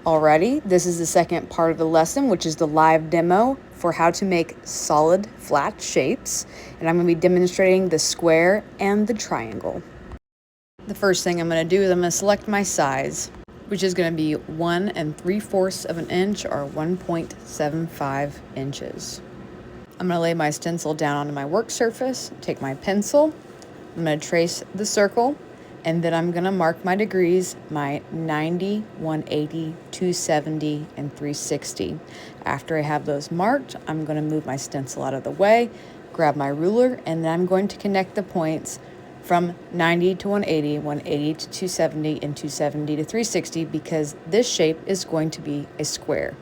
Alrighty, this is the second part of the lesson, which is the live demo for how to make solid flat shapes. And I'm going to be demonstrating the square and the triangle. The first thing I'm going to do is I'm going to select my size, which is going to be 1 3/4 of an inch or 1.75 inches. I'm going to lay my stencil down onto my work surface, take my pencil, I'm going to trace the circle, and then I'm going to mark my degrees, my 90, 180, 270, and 360. After I have those marked, I'm going to move my stencil out of the way, grab my ruler, and then I'm going to connect the points from 90 to 180, 180 to 270, and 270 to 360 because this shape is going to be a square.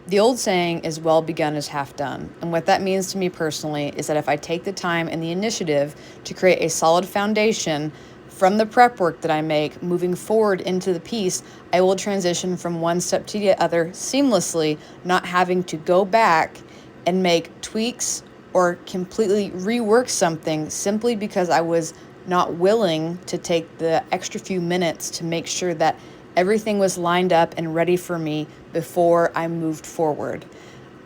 The old saying is well begun is half done. And what that means to me personally is that if I take the time and the initiative to create a solid foundation from the prep work that I make moving forward into the piece, I will transition from one step to the other seamlessly, not having to go back and make tweaks or completely rework something simply because I was not willing to take the extra few minutes to make sure that everything was lined up and ready for me before I moved forward.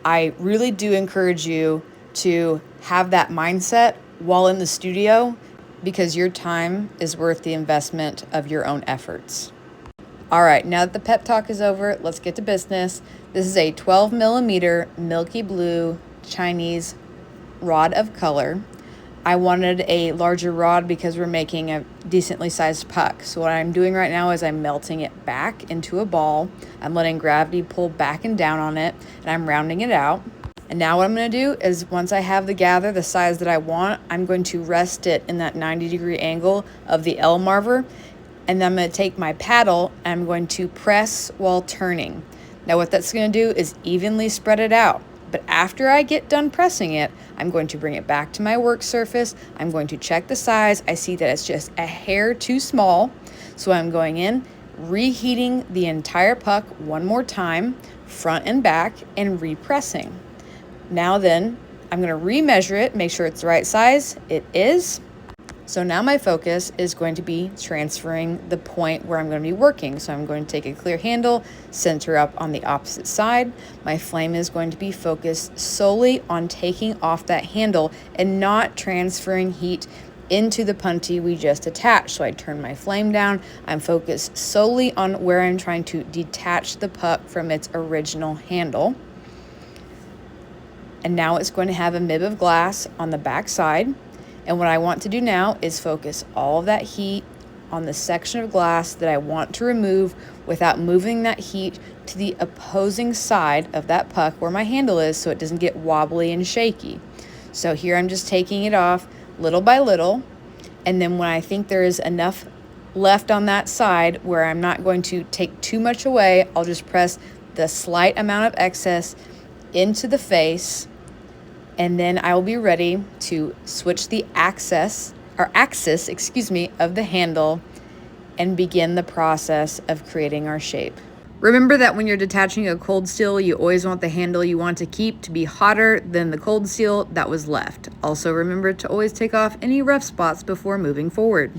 I really do encourage you to have that mindset while in the studio because your time is worth the investment of your own efforts. All right, now that the pep talk is over, let's get to business. This is a 12 millimeter milky blue Chinese rod of color. I wanted a larger rod because we're making a decently sized puck. So what I'm doing right now is I'm melting it back into a ball. I'm letting gravity pull back and down on it, and I'm rounding it out. And now what I'm going to do is once I have the gather, the size that I want, I'm going to rest it in that 90-degree angle of the L marver. And then I'm going to take my paddle and I'm going to press while turning. Now what that's going to do is evenly spread it out. But after I get done pressing it, I'm going to bring it back to my work surface. I'm going to check the size. I see that it's just a hair too small. So I'm going in, reheating the entire puck one more time, front and back, and repressing. Now then, I'm going to remeasure it, make sure it's the right size. It is. So now my focus is going to be transferring the point where I'm going to be working. So I'm going to take a clear handle, center up on the opposite side. My flame is going to be focused solely on taking off that handle and not transferring heat into the punty we just attached. So I turn my flame down. I'm focused solely on where I'm trying to detach the puck from its original handle. And now it's going to have a nib of glass on the back side. And what I want to do now is focus all of that heat on the section of glass that I want to remove without moving that heat to the opposing side of that puck where my handle is so it doesn't get wobbly and shaky. So here I'm just taking it off little by little. And then when I think there is enough left on that side where I'm not going to take too much away, I'll just press the slight amount of excess into the face. And then I will be ready to switch the axis of the handle and begin the process of creating our shape. Remember that when you're detaching a cold steel, you always want the handle you want to keep to be hotter than the cold steel that was left. Also remember to always take off any rough spots before moving forward.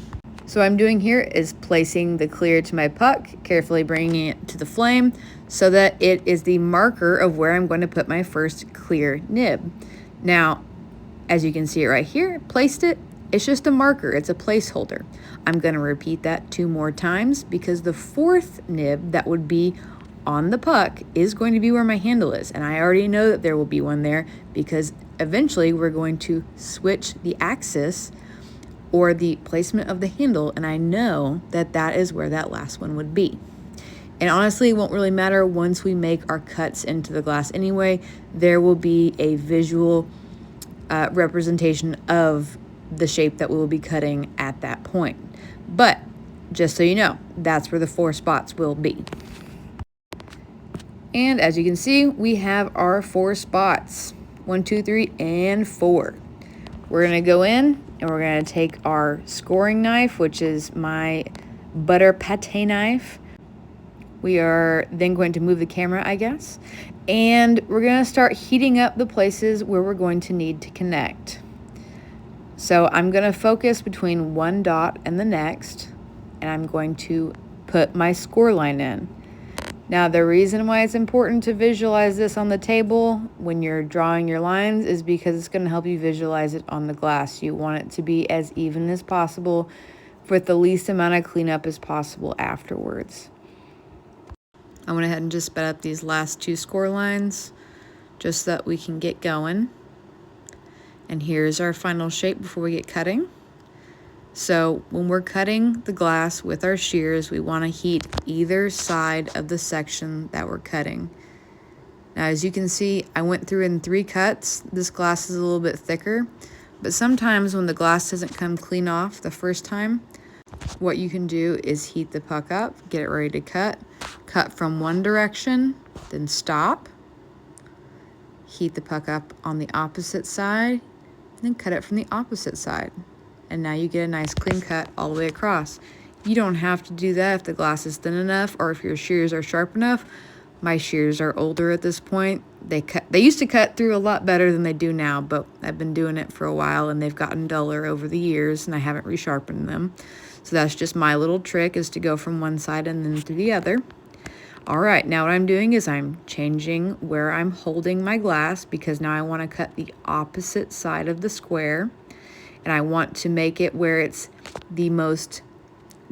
So what I'm doing here is placing the clear to my puck, carefully bringing it to the flame so that it is the marker of where I'm going to put my first clear nib. Now, as you can see it right here, placed it. It's just a marker. It's a placeholder. I'm going to repeat that 2 more times because the fourth nib that would be on the puck is going to be where my handle is. And I already know that there will be one there because eventually we're going to switch the axis or the placement of the handle. And I know that that is where that last one would be. And honestly, it won't really matter once we make our cuts into the glass anyway. There will be a visual representation of the shape that we will be cutting at that point. But just so you know, that's where the 4 spots will be. And as you can see, we have our 4 spots. 1, 2, 3, and 4. We're going to go in and we're going to take our scoring knife, which is my butter pate knife. We are then going to move the camera, I guess, and we're going to start heating up the places where we're going to need to connect. So I'm going to focus between one dot and the next, and I'm going to put my score line in. Now, the reason why it's important to visualize this on the table when you're drawing your lines is because it's going to help you visualize it on the glass. You want it to be as even as possible with the least amount of cleanup as possible afterwards. I went ahead and just sped up these last 2 score lines just so that we can get going. And here's our final shape before we get cutting. So when we're cutting the glass with our shears, we want to heat either side of the section that we're cutting. Now, as you can see, I went through in 3 cuts. This glass is a little bit thicker, but sometimes when the glass doesn't come clean off the first time, what you can do is heat the puck up, get it ready to cut. Cut from one direction, then stop. Heat the puck up on the opposite side, then cut it from the opposite side. And now you get a nice clean cut all the way across. You don't have to do that if the glass is thin enough or if your shears are sharp enough. My shears are older at this point. They used to cut through a lot better than they do now, but I've been doing it for a while and they've gotten duller over the years and I haven't resharpened them. So that's just my little trick, is to go from one side and then to the other. All right, now what I'm doing is I'm changing where I'm holding my glass because now I want to cut the opposite side of the square. And I want to make it where it's the most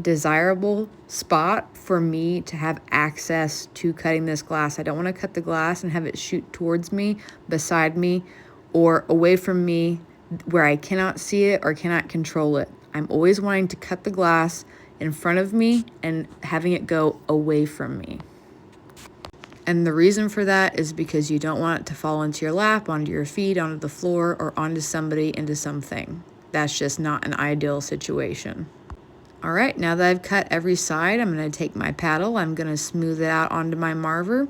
desirable spot for me to have access to cutting this glass. I don't want to cut the glass and have it shoot towards me, beside me, or away from me where I cannot see it or cannot control it. I'm always wanting to cut the glass in front of me and having it go away from me. And the reason for that is because you don't want it to fall into your lap, onto your feet, onto the floor, or onto somebody, into something. That's just not an ideal situation. All right, now that I've cut every side, I'm going to take my paddle, I'm going to smooth it out onto my marver,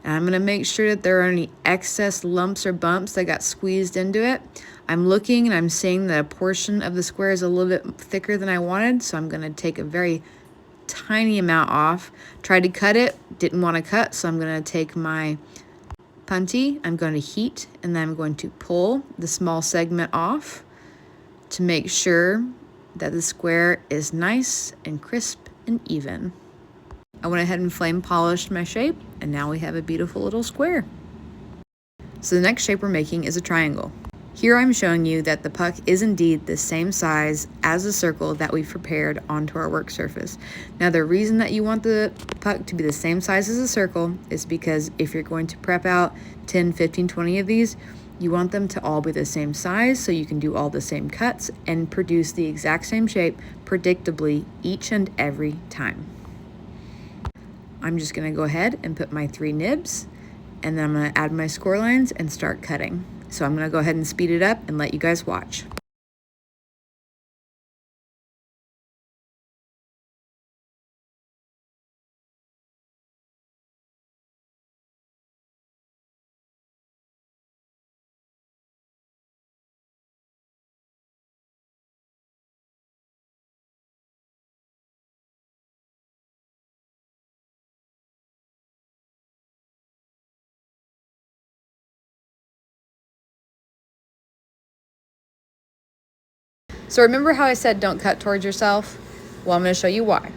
and I'm going to make sure that there are any excess lumps or bumps that got squeezed into it. I'm looking and I'm seeing that a portion of the square is a little bit thicker than I wanted, so I'm going to take a very tiny amount off. Tried to cut it, didn't want to cut, so I'm going to take my punty, I'm going to heat, and then I'm going to pull the small segment off to make sure that the square is nice and crisp and even. I went ahead and flame polished my shape, and now we have a beautiful little square. So the next shape we're making is a triangle. Here I'm showing you that the puck is indeed the same size as the circle that we've prepared onto our work surface. Now, the reason that you want the puck to be the same size as a circle is because if you're going to prep out 10, 15, 20 of these, you want them to all be the same size so you can do all the same cuts and produce the exact same shape predictably each and every time. I'm just going to go ahead and put my 3 nibs, and then I'm going to add my score lines and start cutting. So I'm going to go ahead and speed it up and let you guys watch. So remember how I said don't cut towards yourself? Well, I'm going to show you why.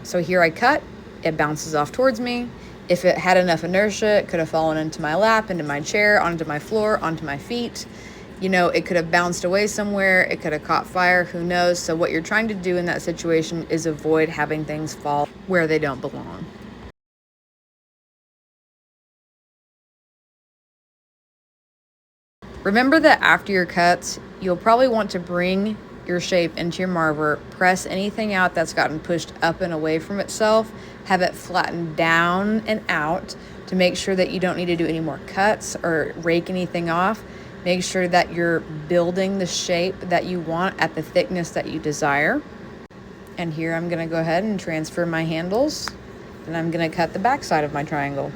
So here I cut, it bounces off towards me. If it had enough inertia, it could have fallen into my lap, into my chair, onto my floor, onto my feet. You know, it could have bounced away somewhere, it could have caught fire, who knows? So what you're trying to do in that situation is avoid having things fall where they don't belong. Remember that after your cuts, you'll probably want to bring your shape into your marver, press anything out that's gotten pushed up and away from itself, have it flatten down and out to make sure that you don't need to do any more cuts or rake anything off. Make sure that you're building the shape that you want at the thickness that you desire. And here I'm going to go ahead and transfer my handles, and I'm going to cut the back side of my triangle.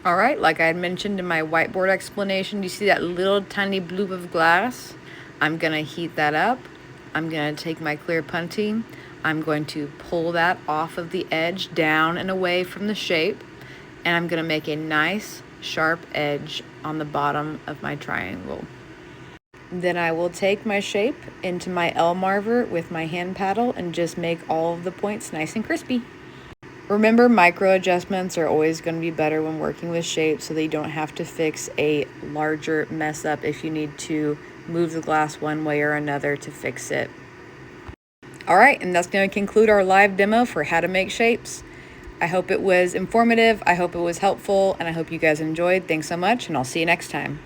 All right, like I had mentioned in my whiteboard explanation, do you see that little tiny bloop of glass? I'm gonna heat that up. I'm gonna take my clear putty. I'm going to pull that off of the edge down and away from the shape. And I'm gonna make a nice sharp edge on the bottom of my triangle. Then I will take my shape into my L marver with my hand paddle and just make all of the points nice and crispy. Remember, micro adjustments are always going to be better when working with shapes, so that you don't have to fix a larger mess up if you need to move the glass one way or another to fix it. All right, and that's going to conclude our live demo for how to make shapes. I hope it was informative, I hope it was helpful, and I hope you guys enjoyed. Thanks so much, and I'll see you next time.